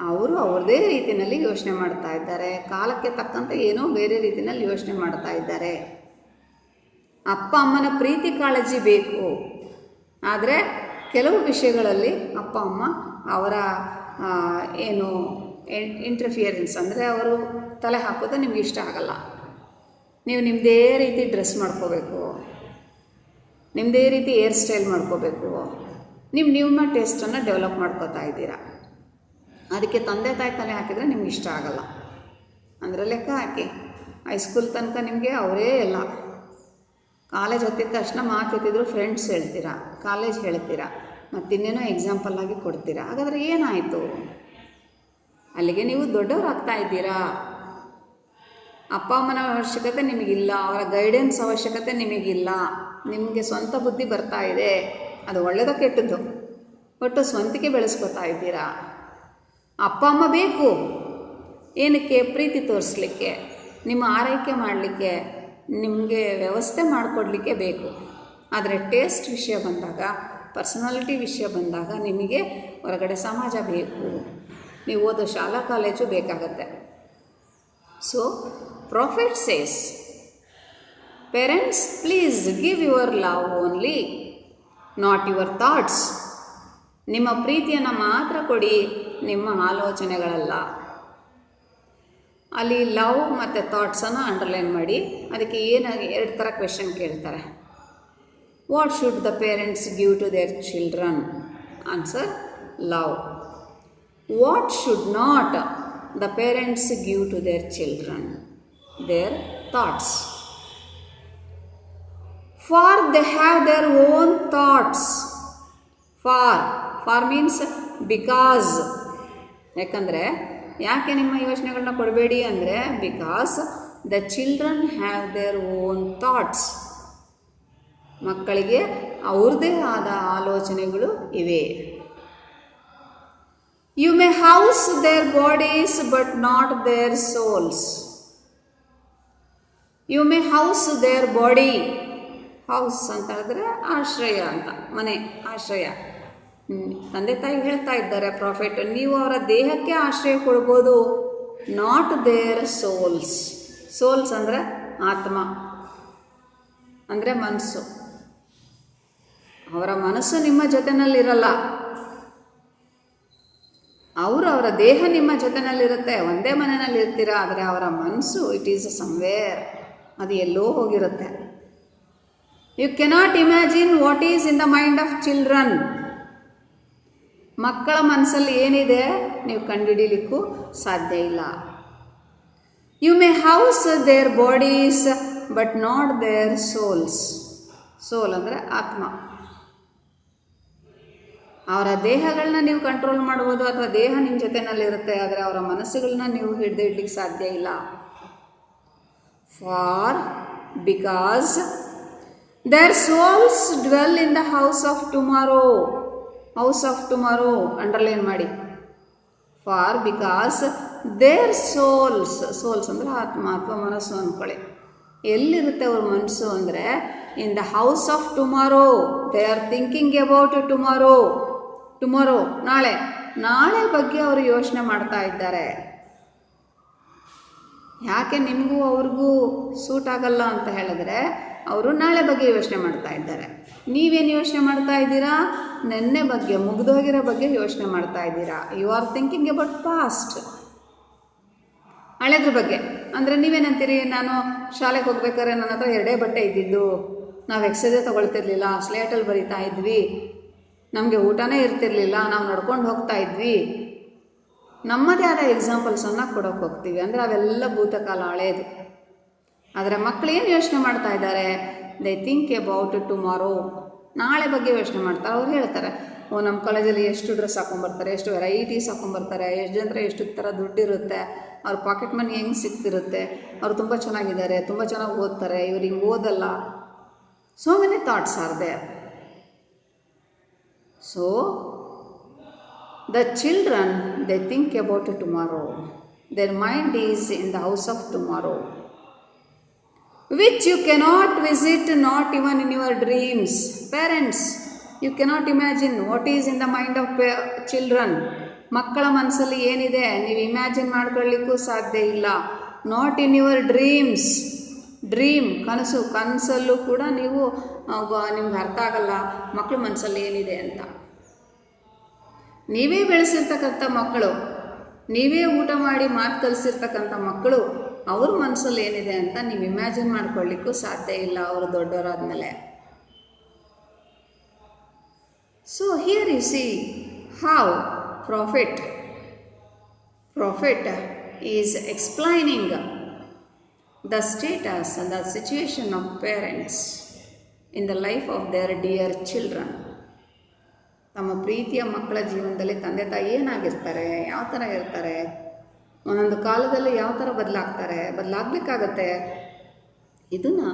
ಅವರು ಅವ್ರದ್ದೇ ರೀತಿಯಲ್ಲಿ ಯೋಚನೆ ಮಾಡ್ತಾ ಇದ್ದಾರೆ, ಕಾಲಕ್ಕೆ ತಕ್ಕಂತೆ ಏನೋ ಬೇರೆ ರೀತಿಯಲ್ಲಿ ಯೋಚನೆ ಮಾಡ್ತಾ ಇದ್ದಾರೆ. ಅಪ್ಪ ಅಮ್ಮನ ಪ್ರೀತಿ ಕಾಳಜಿ ಬೇಕು, ಆದರೆ ಕೆಲವು ವಿಷಯಗಳಲ್ಲಿ ಅಪ್ಪ ಅಮ್ಮ ಅವರ ಏನು ಇಂಟರ್ಫಿಯರೆನ್ಸ್ ಅಂದರೆ ಅವರು ತಲೆ ಹಾಕೋದು ನಿಮ್ಗೆ ಇಷ್ಟ ಆಗಲ್ಲ. ನೀವು ನಿಮ್ಮದೇ ರೀತಿ ಡ್ರೆಸ್ ಮಾಡ್ಕೋಬೇಕು, ನಿಮ್ಮದೇ ರೀತಿ ಹೇರ್ ಸ್ಟೈಲ್ ಮಾಡ್ಕೋಬೇಕು, ನಿಮ್ಮ ಟೇಸ್ಟನ್ನು ಡೆವಲಪ್ ಮಾಡ್ಕೋತಾ ಇದ್ದೀರಾ. ಅದಕ್ಕೆ ತಂದೆ ತಾಯಿ ತಲೆ ಹಾಕಿದರೆ ನಿಮ್ಗೆ ಇಷ್ಟ ಆಗಲ್ಲ. ಅಂದರೆ ಲೆಕ್ಕ ಹಾಕಿ, ಹೈಸ್ಕೂಲ್ ತನಕ ನಿಮಗೆ ಅವರೇ ಎಲ್ಲ. ಕಾಲೇಜ್ ಹತ್ತಿದ ತಕ್ಷಣ ಮಾತು ಎತ್ತಿದ್ರು ಫ್ರೆಂಡ್ಸ್ ಹೇಳ್ತೀರಾ, ಕಾಲೇಜ್ ಹೇಳ್ತೀರಾ, ಮತ್ತಿನ್ನೇನೋ ಎಕ್ಸಾಂಪಲ್ ಆಗಿ ಕೊಡ್ತೀರಾ. ಹಾಗಾದರೆ ಏನಾಯಿತು? ಅಲ್ಲಿಗೆ ನೀವು ದೊಡ್ಡವರಾಗ್ತಾ ಇದ್ದೀರಾ. ಅಪ್ಪ ಅಮ್ಮನ ಅವಶ್ಯಕತೆ ನಿಮಗಿಲ್ಲ, ಅವರ ಗೈಡೆನ್ಸ್ ಅವಶ್ಯಕತೆ ನಿಮಗಿಲ್ಲ. ನಿಮಗೆ ಸ್ವಂತ ಬುದ್ಧಿ ಬರ್ತಾ ಇದೆ. ಅದು ಒಳ್ಳೆಯದೋ ಕೆಟ್ಟದ್ದು, ಒಟ್ಟು ಸ್ವಂತಿಕೆ ಬೆಳೆಸ್ಕೊತಾ ಇದ್ದೀರಾ. ಅಪ್ಪ ಅಮ್ಮ ಬೇಕು ಏನಕ್ಕೆ? ಪ್ರೀತಿ ತೋರಿಸ್ಲಿಕ್ಕೆ, ನಿಮ್ಮ ಆರೈಕೆ ಮಾಡಲಿಕ್ಕೆ, ನಿಮಗೆ ವ್ಯವಸ್ಥೆ ಮಾಡಿಕೊಡ್ಲಿಕ್ಕೆ ಬೇಕು. ಆದರೆ ಟೇಸ್ಟ್ ವಿಷಯ ಬಂದಾಗ, ಪರ್ಸನಾಲಿಟಿ ವಿಷಯ ಬಂದಾಗ ನಿಮಗೆ ಹೊರಗಡೆ ಸಮಾಜ ಬೇಕು, ನೀವು ಓದೋ ಶಾಲಾ ಕಾಲೇಜು ಬೇಕಾಗತ್ತೆ. So profit says, parents please give your love only, not your thoughts. ನಿಮ್ಮ ಪ್ರೀತಿಯನ್ನು ಮಾತ್ರ ಕೊಡಿ, ನಿಮ್ಮ ಆಲೋಚನೆಗಳಲ್ಲ. ಅಲ್ಲಿ ಲವ್ ಮತ್ತು ಥಾಟ್ಸನ್ನು ಅಂಡರ್ಲೈನ್ ಮಾಡಿ. ಅದಕ್ಕೆ ಎರಡು ಥರ ಕ್ವೆಶನ್ ಕೇಳ್ತಾರೆ. What should the parents give to their children? Answer love. What should not the parents give to their children? Their thoughts. For they have their own thoughts. For means because. ಯಾಕಂದರೆ ಯಾಕೆ ನಿಮ್ಮ ಯೋಚನೆಗಳನ್ನ ಕೊಡಬೇಡಿ ಅಂದರೆ, because the children have their own thoughts. ಮಕ್ಕಳಿಗೆ ಅವ್ರದ್ದೇ ಆದ ಆಲೋಚನೆಗಳು ಇವೆ. You may house their bodies but not their souls. You may house their body. House ಅಂತ ಹೇಳಿದ್ರೆ ಆಶ್ರಯ ಅಂತ, ಮನೆ, ಆಶ್ರಯ. ತಂದೆ ತಾಯಿ ಹೇಳ್ತಾ ಇದ್ದಾರೆ ಪ್ರಾಫಿಟ್, ನೀವು ಅವರ ದೇಹಕ್ಕೆ ಆಶ್ರಯ ಕೊಡ್ಬೋದು, ನಾಟ್ ದೇರ್ ಸೋಲ್ಸ್. ಸೋಲ್ಸ್ ಅಂದರೆ ಆತ್ಮ, ಅಂದರೆ ಮನಸ್ಸು. ಅವರ ಮನಸ್ಸು ನಿಮ್ಮ ಜೊತೆನಲ್ಲಿರಲ್ಲ, ಅವರ ದೇಹ ನಿಮ್ಮ ಜೊತೆನಲ್ಲಿರುತ್ತೆ, ಒಂದೇ ಮನೆಯಲ್ಲಿ ಇರ್ತೀರ. ಆದರೆ ಅವರ ಮನಸ್ಸು ಇಟ್ ಈಸ್ ಸಮ್ವೇರ್, ಅದು ಎಲ್ಲೋ ಹೋಗಿರುತ್ತೆ. You cannot imagine what is in the mind of children. ಮಕ್ಕಳ ಮನಸ್ಸಲ್ಲಿ ಏನಿದೆ ನೀವು ಕಂಡುಹಿಡಿಯಲಿಕ್ಕೂ ಸಾಧ್ಯ ಇಲ್ಲ. You may house their bodies but not their souls. Soul ಅಂದರೆ ಆತ್ಮ. ಅವರ ದೇಹಗಳನ್ನ ನೀವು ಕಂಟ್ರೋಲ್ ಮಾಡ್ಬೋದು, ಅಥವಾ ದೇಹ ನಿಮ್ಮ ಜೊತೆನಲ್ಲಿರುತ್ತೆ, ಆದರೆ ಅವರ ಮನಸ್ಸುಗಳನ್ನ ನೀವು ಹಿಡಿದು ಇಡ್ಲಿಕ್ಕೆ ಸಾಧ್ಯ ಇಲ್ಲ. For because their souls dwell in the house of tomorrow. House of tomorrow underline ಮಾಡಿ. For because their souls. Souls ಅಂದರೆ ಆತ್ಮ ಅಥವಾ ಮನಸ್ಸು ಅಂದ್ಕೊಳ್ಳಿ. ಎಲ್ಲಿರುತ್ತೆ ಅವ್ರ ಮನಸ್ಸು ಅಂದರೆ in the house of tomorrow. They are thinking about tomorrow. Tomorrow ನಾಳೆ, ನಾಳೆ ಬಗ್ಗೆ ಅವರು ಯೋಚನೆ ಮಾಡ್ತಾ ಇದ್ದಾರೆ. ಯಾಕೆ ನಿಮಗೂ ಅವ್ರಿಗೂ ಸೂಟ್ ಆಗಲ್ಲ ಅಂತ ಹೇಳಿದ್ರೆ, ಅವರು ನಾಳೆ ಬಗ್ಗೆ ಯೋಚನೆ ಮಾಡ್ತಾ ಇದ್ದಾರೆ. ನೀವೇನು ಯೋಚನೆ ಮಾಡ್ತಾ ಇದ್ದೀರಾ? ನೆನ್ನೆ ಬಗ್ಗೆ, ಮುಗಿದೋಗಿರೋ ಬಗ್ಗೆ ಯೋಚನೆ ಮಾಡ್ತಾ ಇದ್ದೀರಾ. You are thinking about past, ಹಳೆದ್ರ ಬಗ್ಗೆ. ಅಂದರೆ ನೀವೇನಂತೀರಿ, ನಾನು ಶಾಲೆಗೆ ಹೋಗ್ಬೇಕಾದ್ರೆ ನನ್ನ ಹತ್ರ 2 ಬಟ್ಟೆ ಇದ್ದಿದ್ದು, ನಾವು ಎಕ್ಸಸೈಸೇ ತೊಗೊಳ್ತಿರ್ಲಿಲ್ಲ, ಸ್ಲೇಟಲ್ಲಿ ಬರಿತಾ ಇದ್ವಿ, ನಮಗೆ ಊಟನೇ ಇರ್ತಿರ್ಲಿಲ್ಲ, ನಾವು ನಡ್ಕೊಂಡು ಹೋಗ್ತಾ ಇದ್ವಿ. ನಮ್ಮದೇ ಆದ ಎಕ್ಸಾಂಪಲ್ಸನ್ನು ಕೊಡೋಕೆ ಹೋಗ್ತೀವಿ. ಅಂದರೆ ಅವೆಲ್ಲ ಭೂತಕಾಲ, ಹಳೇದು. ಆದರೆ ಮಕ್ಕಳು ಏನು ಯೋಚನೆ ಮಾಡ್ತಾ ಇದ್ದಾರೆ? They think about tomorrow. ನಾಳೆ ಬಗ್ಗೆ ಯೋಚನೆ ಮಾಡ್ತಾರೆ. ಅವ್ರು ಹೇಳ್ತಾರೆ, ನಮ್ಮ ಕಾಲೇಜಲ್ಲಿ ಎಷ್ಟು ಡ್ರೆಸ್ ಹಾಕೊಂಬರ್ತಾರೆ, ಎಷ್ಟು ವೆರೈಟೀಸ್ ಹಾಕೊಂಬರ್ತಾರೆ, ಎಷ್ಟು ಜನರ ಎಷ್ಟು ಥರ ದುಡ್ಡಿರುತ್ತೆ, ಅವ್ರ ಪಾಕೆಟ್ ಮನಿ ಹೆಂಗೆ ಸಿಗ್ತಿರುತ್ತೆ, ಅವ್ರು ತುಂಬ ಚೆನ್ನಾಗಿದ್ದಾರೆ, ತುಂಬ ಚೆನ್ನಾಗಿ ಓದ್ತಾರೆ, ಇವ್ರು ಹಿಂಗೆ ಓದಲ್ಲ. So many thoughts are there. So the children, they think about tomorrow. Their mind is in the house of tomorrow, which you cannot visit, not even in your dreams. Parents, you cannot imagine what is in the mind of children. ಮಕ್ಕಳ ಮನಸ್ಸಲ್ಲಿ ಏನಿದೆ ನೀವು ಇಮ್ಯಾಜಿನ್ ಮಾಡ್ಕೊಳ್ಳಿಕ್ಕೂ ಸಾಧ್ಯ ಇಲ್ಲ. Not in your dreams. Dream, ಕನಸು, ಕನಸಲ್ಲೂ ಕೂಡ ನೀವು ನಿಮ್ಗೆ ಅರ್ಥ ಆಗಲ್ಲ ಮಕ್ಕಳ ಮನಸ್ಸಲ್ಲಿ ಏನಿದೆ ಅಂತ. ನೀವೇ ಬೆಳೆಸಿರ್ತಕ್ಕಂಥ ಮಕ್ಕಳು, ನೀವೇ ಊಟ ಮಾಡಿ ಮಾತು ಕಲಿಸಿರ್ತಕ್ಕಂಥ ಮಕ್ಕಳು, ಅವ್ರ ಮನಸ್ಸಲ್ಲಿ ಏನಿದೆ ಅಂತ ನೀವು ಇಮ್ಯಾಜಿನ್ ಮಾಡ್ಕೊಳ್ಳಿಕ್ಕೂ ಸಾಧ್ಯ ಇಲ್ಲ ಅವರು ದೊಡ್ಡವರಾದ್ಮೇಲೆ. So here you see how prophet prophet is explaining the status and the situation of parents in the life of their dear children. ತಮ್ಮ ಪ್ರೀತಿಯ ಮಕ್ಕಳ ಜೀವನದಲ್ಲಿ ತಂದೆ ತಾಯಿ ಏನಾಗಿರ್ತಾರೆ, ಯಾವ ಥರ ಇರ್ತಾರೆ, ಒಂದೊಂದು ಕಾಲದಲ್ಲಿ ಯಾವ ಥರ ಬದಲಾಗಬೇಕಾಗತ್ತೆ, ಇದನ್ನು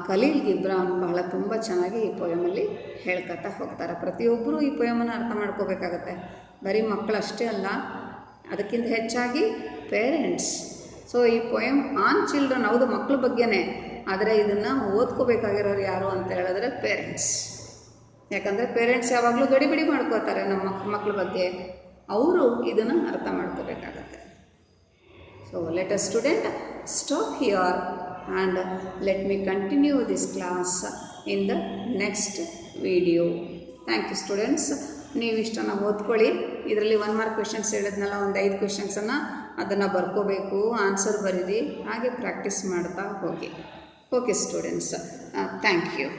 ಖಲೀಲ್ ಗಿಬ್ರಾನ್ ಬಹಳ ತುಂಬ ಚೆನ್ನಾಗಿ ಈ ಪೊಯಮಲ್ಲಿ ಹೇಳ್ಕೊತಾ ಹೋಗ್ತಾರೆ. ಪ್ರತಿಯೊಬ್ಬರೂ ಈ ಪೊಯಮನ್ನು ಅರ್ಥ ಮಾಡ್ಕೋಬೇಕಾಗತ್ತೆ. ಬರೀ ಮಕ್ಕಳಷ್ಟೇ ಅಲ್ಲ, ಅದಕ್ಕಿಂತ ಹೆಚ್ಚಾಗಿ ಪೇರೆಂಟ್ಸ್. ಸೊ ಈ ಪೊಯಮ್ ಆನ್ ಚಿಲ್ಡ್ರನ್, ಹೌದು ಮಕ್ಕಳ ಬಗ್ಗೆನೇ, ಆದರೆ ಇದನ್ನು ಓದ್ಕೋಬೇಕಾಗಿರೋರು ಯಾರು ಅಂತ ಹೇಳಿದ್ರೆ ಪೇರೆಂಟ್ಸ್. ಯಾಕಂದರೆ ಪೇರೆಂಟ್ಸ್ ಯಾವಾಗಲೂ ಗಡಿಬಿಡಿ ಮಾಡ್ಕೋತಾರೆ ನಮ್ಮ ಮಕ್ಕಳ ಬಗ್ಗೆ, ಅವರು ಇದನ್ನು ಅರ್ಥ ಮಾಡ್ಕೋಬೇಕಾಗತ್ತೆ. So let us student stop here and let me continue this class in the next video. Thank you students. ನೀವು ಇಷ್ಟನ್ನು ಓದ್ಕೊಳ್ಳಿ. ಇದರಲ್ಲಿ 1 ಮಾರ್ಕ್ ಕ್ವೆಶನ್ಸ್ ಹೇಳಿದ್ನಲ್ಲ, ಒಂದು 5 ಕ್ವೆಶನ್ಸನ್ನು ಅದನ್ನು ಬರ್ಕೋಬೇಕು, ಆನ್ಸರ್ ಬರೀರಿ, ಹಾಗೆ ಪ್ರಾಕ್ಟೀಸ್ ಮಾಡ್ತಾ ಹೋಗಿ. Okay students, thank you.